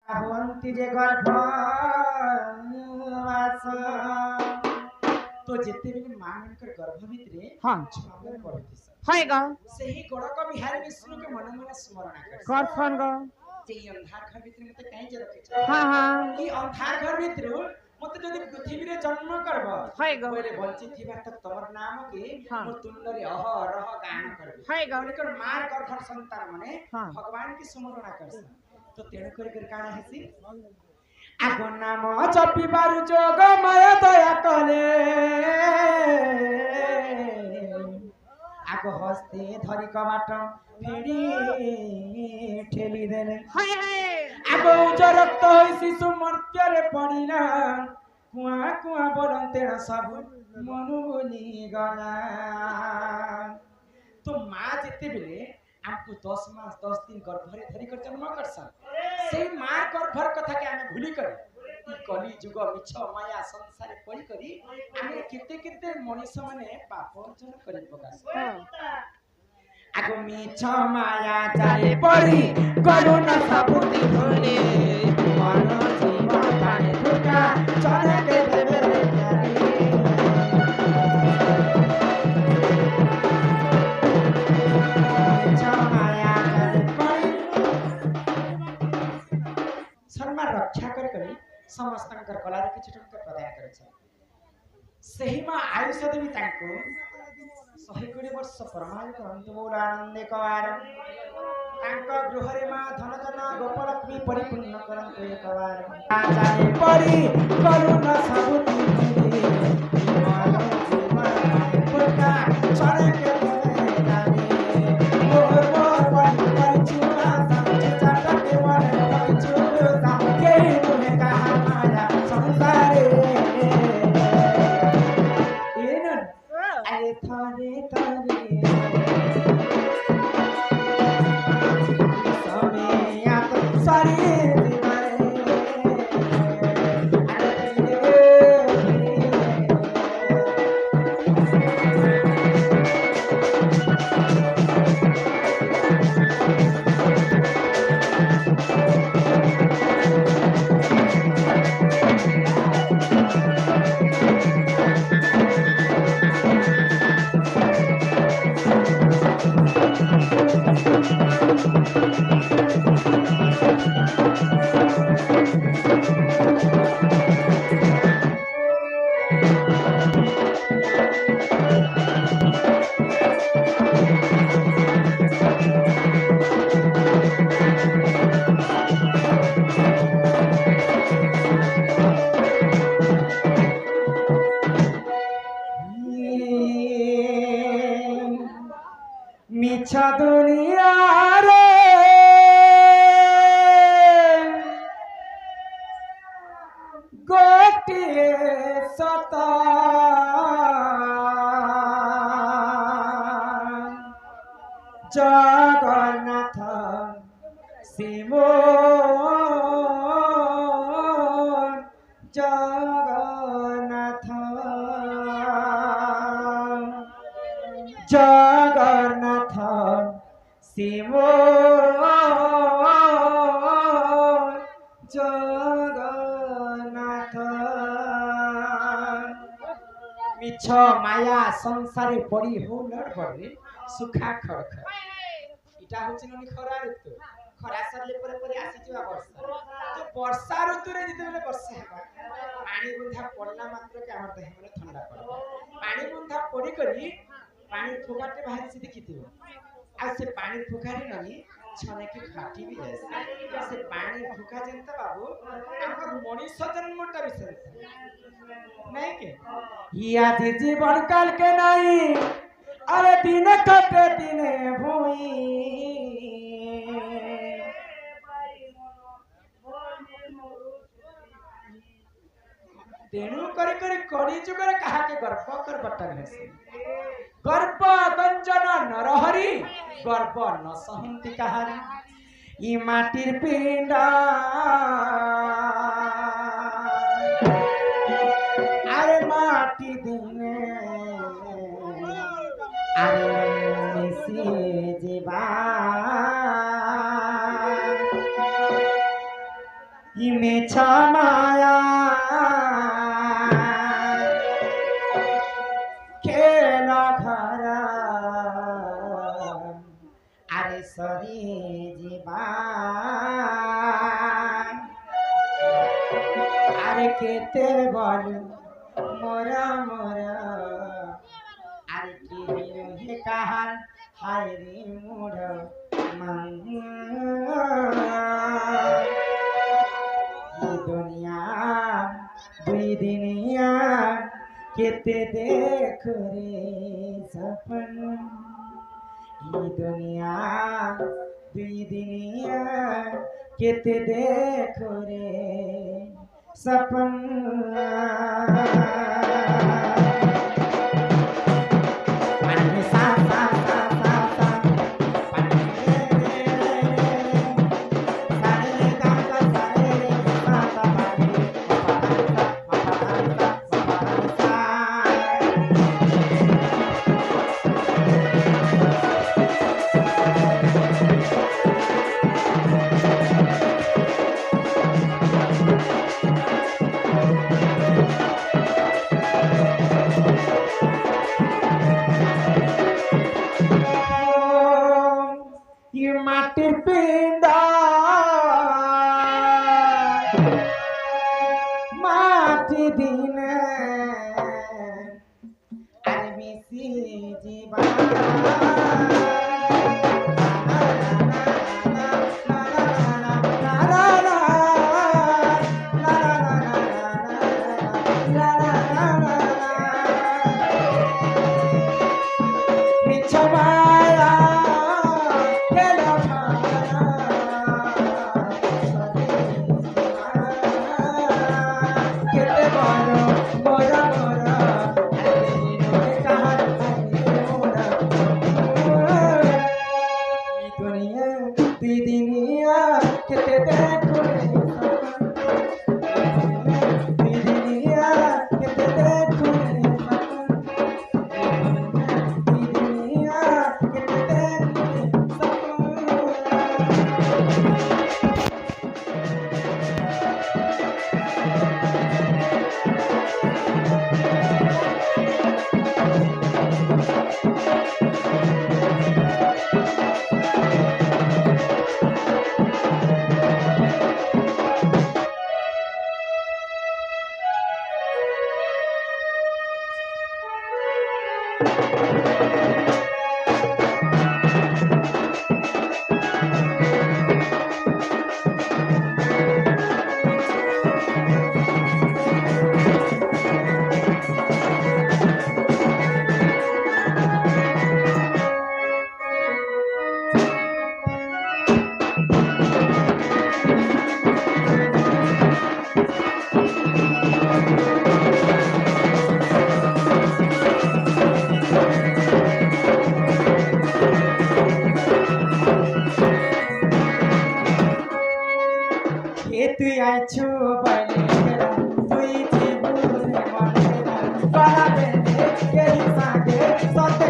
हुअन्ति जे गर्भवास तो जेते भी मानकर गर्भ भितरे हाँ छुआमर पड़िथिस होएगा सही गड़क बिहारी विष्णु के मन मन स्मरण कर कर फोन गो जे अंधार घर भितरे मते काहे जे रखे हाँ हाँ ई अंधार घर भितरे मते जदि पृथ्वी रे जन्म करबो होएगा पहिले बंचित थिबा तक तमर नाम के हाँ। मो तुंडरे अह रह गान करबे होएगा उनकर मार गर्भ संतान माने हाँ। भगवान की स्मरण करसन तो तेणु कर काना हेसी आगो नाम जपि बारु जोग माया दया कले आगो हस्ते धरि कबाट फेरि ठेली देले हाय हाय आगो उज रक्त होई शिशु मर्त्यरे पडिला कुआ कुआ बोलन्ते सब मनु बोली गला तो माँ जेते बेले हमको 10 मास 10 दिन गर्भरे धरि कर जन्म करसन से माँ गर्भर कथा के आमे भूली कर ई कली जुग मिछ माया संसार पड़ी करी आमे केते केते मनुष्य माने पाप अर्जन करि पकास आगो मिछ माया जाले पड़ी करुण सबुति भूले मन जीवन ताने दुका चले के देवे रक्षा करी समस्त कला किसी प्रदान कर आयुष देवी 120 वर्ष परमायु करंतु बोल आनंदे कवार गृह माँ धन जन गोपलक्ष्मी परिपूर्ण करंतु एकवार जाने पड़ी करुण सबुति मिछा दुनिया रे गोटे सता जगन्नाथ शिवो जगन्नाथ जगन्नाथ शिव जगन्नाथ मिछ माया संसारे पड़ी हो लड़ पड़े सुखा खड़ख इटा होछि ननी खरा ऋतु खरा सरले परे परे आसी जिवा वर्षा तो वर्षा ऋतु रे जते बेले वर्षा हेबा पानी बुंदा पड़ला मात्र के हमर देह में ठंडा पड़े पानी बुंदा पड़ी करी पानी फुकाटे बाहर से देखिथिबो आ से पानी फुकारे ननी छने के फाटी भी जाय से पानी फुका जनता बाबू हमर मनुष्य जन्मटा विषय नहीं के या जीवन काल के नहीं अरे दिन कटे दिन भूई तेणु करी जुगर कहा के गर्भ कर बटन है गर्भ गंजन नरहरी गर्भ न सहंती कहारी ई माटिर पिंड अरे माटी दिने अरे मिसी जीवा ইমেছা মায়া খেলা ঘরা আরে সরি জীবা আরে কেতে বল মোরা মোরা আরে কি হে কাহার হায় রে মোরা दुनिया दुई दिनिया केते देख रे सपन ये दुनिया दुई दिनिया केते देख रे सपन মাটির পিণ্ডা মাটি দিনে আর মিশি জীবা তুই আইছো বলে তুই জীবনে মনে গলা বেঁধে কে সাথে সতে